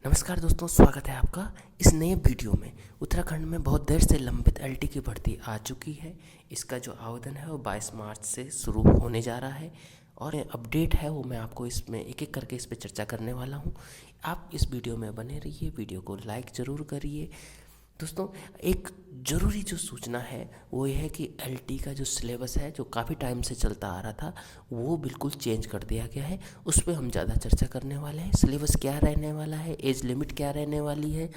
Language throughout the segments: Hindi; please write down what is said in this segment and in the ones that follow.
नमस्कार दोस्तों, स्वागत है आपका इस नए वीडियो में। उत्तराखंड में बहुत देर से लंबित एलटी की भर्ती आ चुकी है। इसका जो आवेदन है वो 22 मार्च से शुरू होने जा रहा है और अपडेट है वो मैं आपको इसमें एक एक करके इस पर चर्चा करने वाला हूँ। आप इस वीडियो में बने रहिए, वीडियो को लाइक ज़रूर करिए। दोस्तों, एक ज़रूरी जो सूचना है वो ये है कि एलटी का जो सिलेबस है जो काफ़ी टाइम से चलता आ रहा था वो बिल्कुल चेंज कर दिया गया है। उस पर हम ज़्यादा चर्चा करने वाले हैं। सिलेबस क्या रहने वाला है, एज लिमिट क्या रहने वाली है,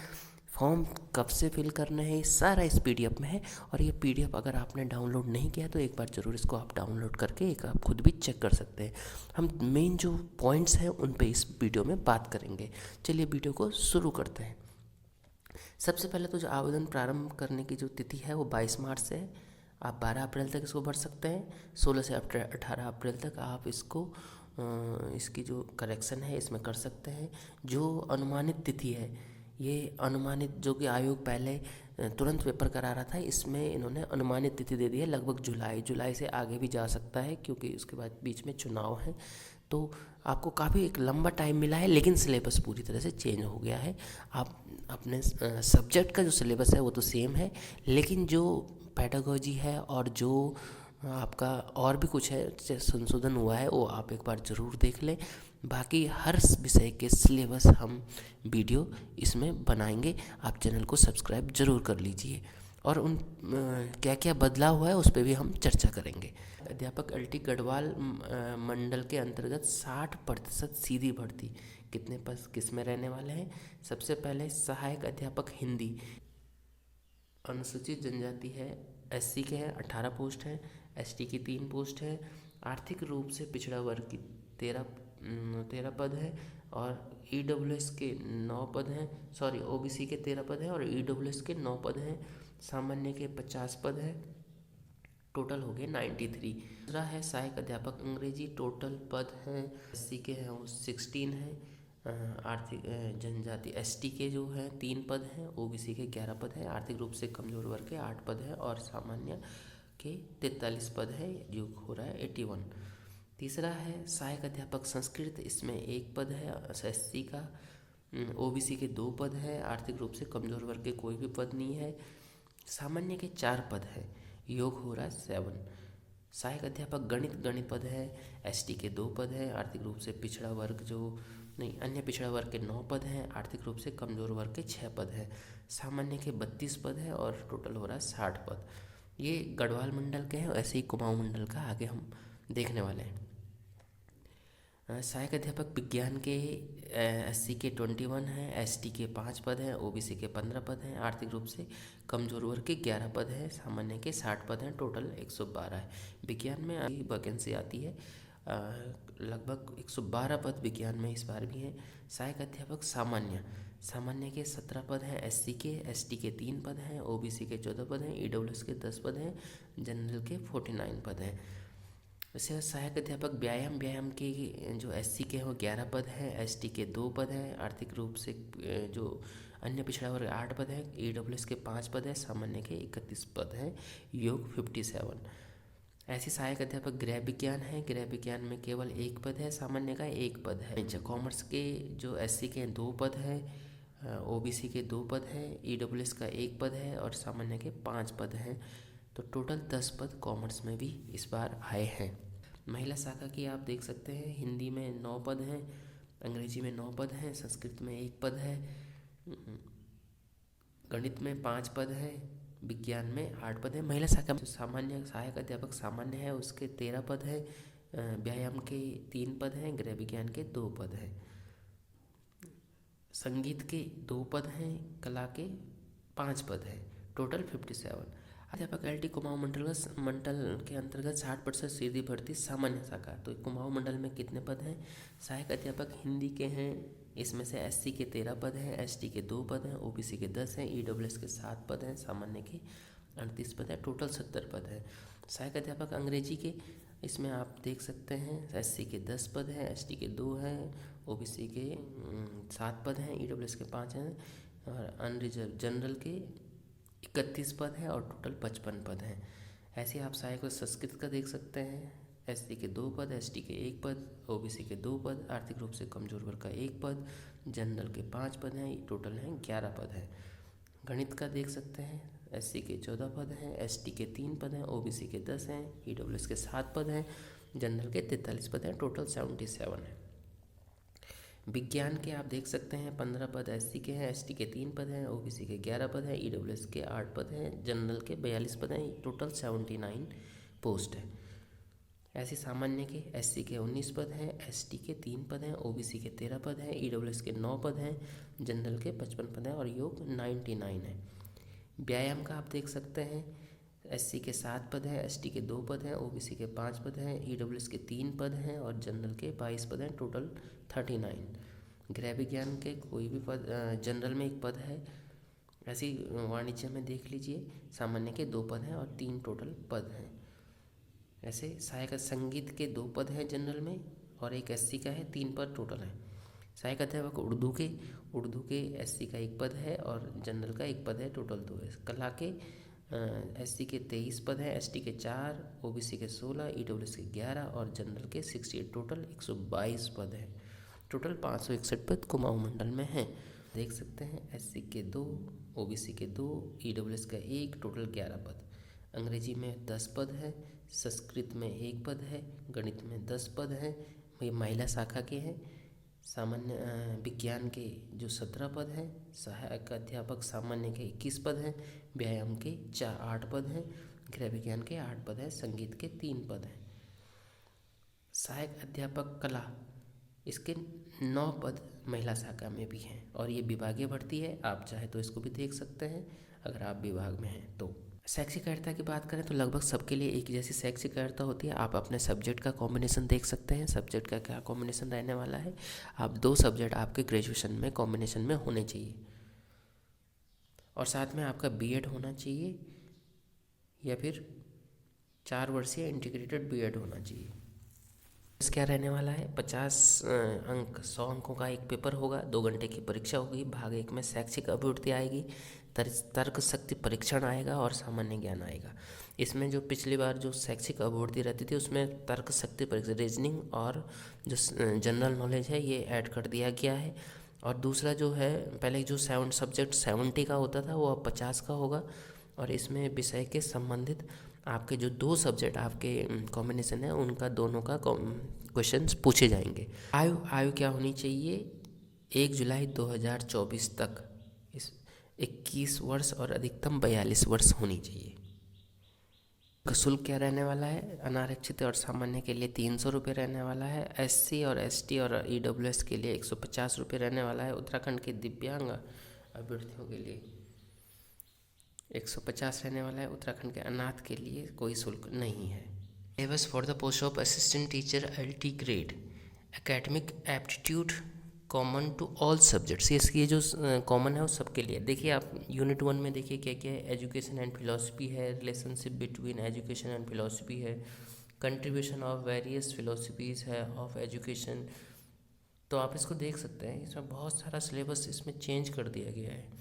फॉर्म कब से फिल करना है, सारा इस पीडीएफ में है। और ये पीडीएफ अगर आपने डाउनलोड नहीं किया तो एक बार ज़रूर इसको आप डाउनलोड करके एक आप खुद भी चेक कर सकते हैं। हम मेन जो पॉइंट्स हैं उन पे इस वीडियो में बात करेंगे। चलिए वीडियो को शुरू करते हैं। सबसे पहले तो जो आवेदन प्रारंभ करने की जो तिथि है वो 22 मार्च से है। आप 12 अप्रैल तक इसको भर सकते हैं। 16 से 18 अप्रैल तक आप इसको इसकी जो करेक्शन है इसमें कर सकते हैं। जो अनुमानित तिथि है, ये अनुमानित जो कि आयोग पहले तुरंत पेपर करा रहा था, इसमें इन्होंने अनुमानित तिथि दे दी है। लगभग जुलाई से आगे भी जा सकता है क्योंकि उसके बाद बीच में चुनाव है। तो आपको काफ़ी एक लंबा टाइम मिला है, लेकिन सिलेबस पूरी तरह से चेंज हो गया है। आप अपने सब्जेक्ट का जो सिलेबस है वो तो सेम है, लेकिन जो पैडागोजी है और जो आपका और भी कुछ है संशोधन हुआ है वो आप एक बार ज़रूर देख लें। बाकी हर विषय के सिलेबस हम वीडियो इसमें बनाएंगे। आप चैनल को सब्सक्राइब ज़रूर कर लीजिए और उन क्या क्या बदलाव हुआ है उस पर भी हम चर्चा करेंगे। अध्यापक एलटी गढ़वाल मंडल के अंतर्गत 60% सीधी भर्ती कितने पद किस में रहने वाले हैं। सबसे पहले सहायक अध्यापक हिंदी, अनुसूचित जनजाति है, एससी के हैं 18 पोस्ट हैं, एसटी की 3 पोस्ट है, आर्थिक रूप से पिछड़ा वर्ग की 13 पद है और ईडब्ल्यूएस के 9 पद हैं। सॉरी, ओबीसी के 13 पद हैं और ईडब्ल्यूएस के 9 पद हैं। सामान्य के 50 पद है। टोटल हो गए 93। दूसरा है सहायक अध्यापक अंग्रेजी, टोटल पद हैं एससी के हैं वो 16 हैं। आर्थिक जनजाति एसटी के जो हैं 3 पद हैं, ओबीसी के 11 पद हैं, आर्थिक रूप से कमजोर वर्ग के 8 पद हैं और सामान्य के 43 पद है, जो हो रहा है 81। तीसरा है सहायक अध्यापक संस्कृत, इसमें 1 पद है एससी का, ओबीसी के 2 पद हैं, आर्थिक रूप से कमजोर वर्ग के कोई भी पद नहीं है, सामान्य के 4 पद हैं, योग हो रहा है 7। सहायक अध्यापक गणित पद है, एसटी के 2 पद हैं, आर्थिक रूप से पिछड़ा वर्ग जो नहीं अन्य पिछड़ा वर्ग के 9 पद हैं, आर्थिक रूप से कमजोर वर्ग के 6 पद हैं, सामान्य के 32 पद है और टोटल हो रहा है 60 पद। ये गढ़वाल मंडल के हैं, ऐसे ही कुमाऊं मंडल का आगे हम देखने वाले हैं। सहायक अध्यापक विज्ञान के एससी के 21 हैं, एसटी के 5 पद हैं, ओबीसी के 15 पद हैं, आर्थिक रूप से कमजोर वर्ग के 11 पद हैं, सामान्य के 60 पद हैं, टोटल 112 है। विज्ञान में वैकेंसी आती है, लगभग 112 पद विज्ञान में इस बार भी हैं। सहायक अध्यापक सामान्य के 17 पद हैं, एसटी के 3 पद हैं, ओबीसी के 14 पद हैं, ईडब्ल्यूएस के 10 पद हैं, जनरल के 49 पद हैं। वैसे सहायक अध्यापक व्यायाम के जो एससी के हैं वो 11 पद हैं, एसटी के 2 पद हैं, आर्थिक रूप से जो अन्य पिछड़ा वर्ग 8 पद हैं, ईडब्ल्यूएस के 5 पद हैं, सामान्य के 31 पद हैं, योग 57। ऐसे सहायक अध्यापक गृह विज्ञान है, गृह विज्ञान में केवल 1 पद है, सामान्य का 1 पद है। कॉमर्स के जो एससी के 2 पद हैं, ओबीसी के 2 पद हैं, ईडब्ल्यूएस का 1 पद है और सामान्य के 5 पद हैं। तो टोटल 10 पद कॉमर्स में भी इस बार आए हैं। महिला शाखा की आप देख सकते हैं, हिंदी में 9 पद हैं, अंग्रेजी में 9 पद हैं, संस्कृत में 1 पद है, गणित में 5 पद हैं, विज्ञान में 8 पद हैं। महिला शाखा में सामान्य सहायक अध्यापक सामान्य है उसके 13 पद हैं, व्यायाम के 3 पद हैं, गृह विज्ञान के 2 पद हैं, संगीत के 2 पद हैं, कला के 5 पद हैं, टोटल 57। अध्यापक एलटी कुमाऊं मंडल के अंतर्गत 60% सीधी भर्ती सामान्य शाखा। तो कुमाऊं मंडल में कितने पद हैं। सहायक अध्यापक हिंदी के हैं, इसमें से एससी के 13 पद हैं, एसटी के 2 पद हैं, ओबीसी के 10 हैं, ईडब्ल्यूएस के 7 पद हैं, सामान्य के 38 पद है, टोटल 70 पद है। सहायक अध्यापक अंग्रेजी के इसमें आप देख सकते हैं, एससी के 10 पद हैं, एसटी के 2 हैं, ओबीसी के 7 पद हैं, ईडब्ल्यूएस के 5 हैं और अनरिजर्व जनरल के 31 पद हैं और टोटल 55 पद हैं। ऐसे आप सहायक संस्कृत का देख सकते हैं, SC के 2 पद, ST के 1 पद, OBC के 2 पद, आर्थिक रूप से कमजोर वर्ग का 1 पद, जनरल के 5 पद हैं, टोटल हैं 11 पद हैं। गणित का देख सकते हैं, SC के 14 पद हैं, ST के 3 पद हैं, OBC के 10 हैं, EWS के 7 पद हैं, जनरल के 43 पद हैं, टोटल 77 है। विज्ञान के आप देख सकते हैं 15 पद SC के हैं, ST के 3 पद हैं, OBC के 11 पद हैं, EWS के 8 पद हैं, जनरल के 42 पद हैं, टोटल 79 पोस्ट है। ऐसे सामान्य के SC के 19 पद हैं, ST के 3 पद हैं, OBC के 13 पद हैं, EWS के 9 पद हैं, जनरल के 55 पद हैं और योग 99 है। व्यायाम का आप देख सकते हैं, SC के 7 पद हैं, ST के 2 पद हैं, OBC के 5 पद हैं, EWS के 3 पद हैं और जनरल के 22 पद हैं, टोटल 39। गृह विज्ञान के कोई भी पद, जनरल में 1 पद है। ऐसी वाणिज्य में देख लीजिए, सामान्य के 2 पद हैं और 3 टोटल पद हैं। ऐसे सहायक संगीत के 2 पद हैं जनरल में और 1 SC का है, 3 पद टोटल है। सहायक अध्यापक उर्दू के SC का 1 पद है और जनरल का 1 पद है, टोटल 2 है। कला के SC के 23 पद हैं, ST के 4, OBC के 16, EWS के 11 और जनरल के 68, टोटल 122 पद हैं। टोटल 561 पद कुमाऊं मंडल में हैं। देख सकते हैं SC के 2, OBC के 2, EWS का 1, टोटल 11 पद। अंग्रेजी में 10 पद है, संस्कृत में 1 पद है, गणित में 10 पद हैं, ये महिला शाखा के हैं। सामान्य विज्ञान के जो 17 पद हैं, सहायक अध्यापक सामान्य के 21 पद हैं, व्यायाम के 8 पद हैं, गृह विज्ञान के 8 पद हैं, संगीत के 3 पद हैं। सहायक अध्यापक कला, इसके 9 पद महिला शाखा में भी हैं और ये विभागीय भर्ती है। आप चाहे तो इसको भी देख सकते हैं अगर आप विभाग में हैं तो। शैक्षिक अर्हता की बात करें तो लगभग सबके लिए एक जैसी शैक्षिक अर्हता होती है। आप अपने सब्जेक्ट का कॉम्बिनेशन देख सकते हैं, सब्जेक्ट का क्या कॉम्बिनेशन रहने वाला है। आप 2 सब्जेक्ट आपके ग्रेजुएशन में कॉम्बिनेशन में होने चाहिए और साथ में आपका BEd होना चाहिए या फिर 4 वर्षीय इंटीग्रेटेड BEd होना चाहिए। क्या रहने वाला है, 50 अंक 100 अंकों का एक पेपर होगा, 2 घंटे की परीक्षा होगी। भाग 1 में शैक्षिक अभिवृत्ति आएगी, तर्क शक्ति परीक्षण आएगा और सामान्य ज्ञान आएगा। इसमें जो पिछली बार जो शैक्षिक अभिवृत्ति रहती थी उसमें तर्क शक्ति परीक्षण, रीजनिंग और जो जनरल नॉलेज है ये ऐड कर दिया गया है। और दूसरा जो है, पहले जो 7 सब्जेक्ट 70 का होता था वो अब 50 का होगा और इसमें विषय के संबंधित आपके जो 2 सब्जेक्ट आपके कॉम्बिनेशन है उनका दोनों का क्वेश्चंस पूछे जाएंगे। आयु क्या होनी चाहिए, 1 जुलाई 2024 तक इस 21 वर्ष और अधिकतम 42 वर्ष होनी चाहिए। शुल्क क्या रहने वाला है, अनारक्षित और सामान्य के लिए 300 रुपये रहने वाला है, SC और ST और EWS के लिए 150 रुपये रहने वाला है। उत्तराखंड के दिव्यांग अभ्यर्थियों के लिए 150 रहने वाला है। उत्तराखंड के अनाथ के लिए कोई शुल्क नहीं है। Syllabus for the post of assistant teacher LT grade, academic aptitude common to all subjects. ये जो कॉमन है वो सबके लिए। देखिए आप यूनिट 1 में देखिए क्या क्या है, एजुकेशन एंड फिलॉसफी है, relationship between education and philosophy है, कंट्रीब्यूशन ऑफ वेरियस फिलॉसफीज है ऑफ एजुकेशन। तो आप इसको देख सकते हैं, इसमें बहुत सारा सिलेबस इसमें चेंज कर दिया गया है।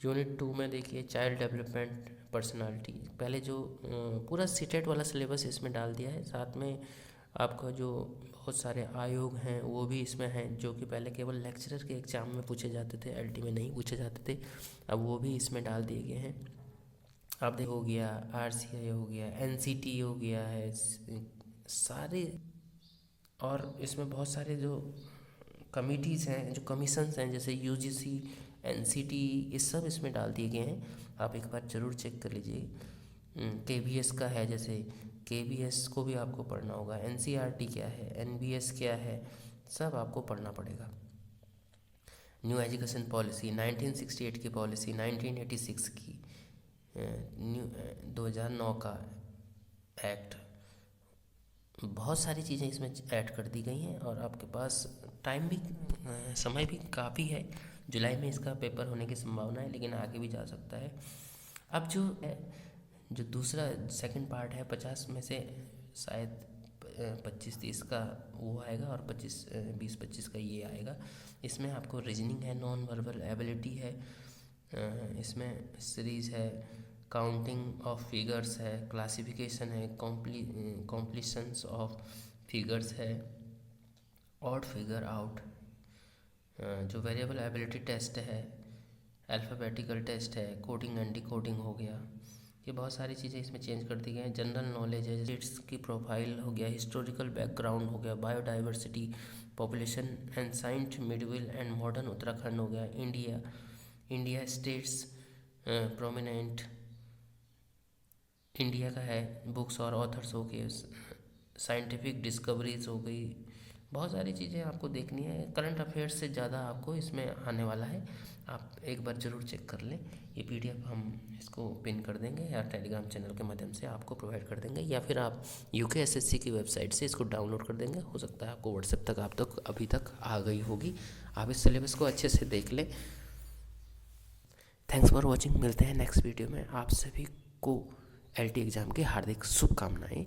यूनिट 2 में देखिए चाइल्ड डेवलपमेंट पर्सनालिटी, पहले जो पूरा सीटेट वाला सिलेबस इसमें डाल दिया है। साथ में आपका जो बहुत सारे आयोग हैं वो भी इसमें हैं, जो कि पहले केवल लेक्चरर के एग्ज़ाम में पूछे जाते थे, LT में नहीं पूछे जाते थे, अब वो भी इसमें डाल दिए गए हैं। आप देखो, हो गया RCI, हो गया NCT, हो गया है सारे। और इसमें बहुत सारे जो कमिटीज़ हैं, जो कमीशंस हैं, जैसे UGC, NCT, ये सब इसमें डाल दिए गए हैं। आप एक बार ज़रूर चेक कर लीजिए। KBS का है, जैसे KBS को भी आपको पढ़ना होगा। NCERT क्या है, NBS क्या है, सब आपको पढ़ना पड़ेगा। न्यू एजुकेशन पॉलिसी 1968 की पॉलिसी, 1986 की, 2009 का एक्ट, बहुत सारी चीज़ें इसमें ऐड कर दी गई हैं। और आपके पास टाइम भी, समय भी काफ़ी है। जुलाई में इसका पेपर होने की संभावना है, लेकिन आगे भी जा सकता है। अब जो दूसरा सेकंड पार्ट है, 50 में से शायद 25-30 का वो आएगा और 20-25 का ये आएगा। इसमें आपको रीजनिंग है, नॉन वर्बल एबिलिटी है, इसमें सीरीज़ है, काउंटिंग ऑफ फिगर्स है, क्लासिफिकेशन है, कॉम्प्लीशंस ऑफ फिगर्स है, ऑड फिगर आउट, जो वेरिएबल एबिलिटी टेस्ट है, अल्फ़ाबेटिकल टेस्ट है, कोडिंग एंड डिकोडिंग हो गया। ये बहुत सारी चीज़ें इसमें चेंज कर दी गई हैं। जनरल नॉलेज है, स्टेट्स की प्रोफाइल हो गया, हिस्टोरिकल बैकग्राउंड हो गया, biodiversity, population, ancient, medieval and modern Uttarakhand हो गया, इंडिया स्टेट्स प्रोमिनेंट इंडिया का है, बुक्स और ऑथर्स हो गए, साइंटिफिक डिस्कवरीज हो गई। बहुत सारी चीज़ें आपको देखनी है। करंट अफेयर्स से ज़्यादा आपको इसमें आने वाला है, आप एक बार ज़रूर चेक कर लें। ये PDF हम इसको पिन कर देंगे या टेलीग्राम चैनल के माध्यम से आपको प्रोवाइड कर देंगे, या फिर आप UKSSC की वेबसाइट से इसको डाउनलोड कर देंगे। हो सकता है आपको व्हाट्सएप तक आप तक अभी तक आ गई होगी। आप इस सिलेबस को अच्छे से देख लें। Thanks for watching. मिलते हैं नेक्स्ट वीडियो में। आप सभी को LT एग्ज़ाम की हार्दिक शुभकामनाएँ।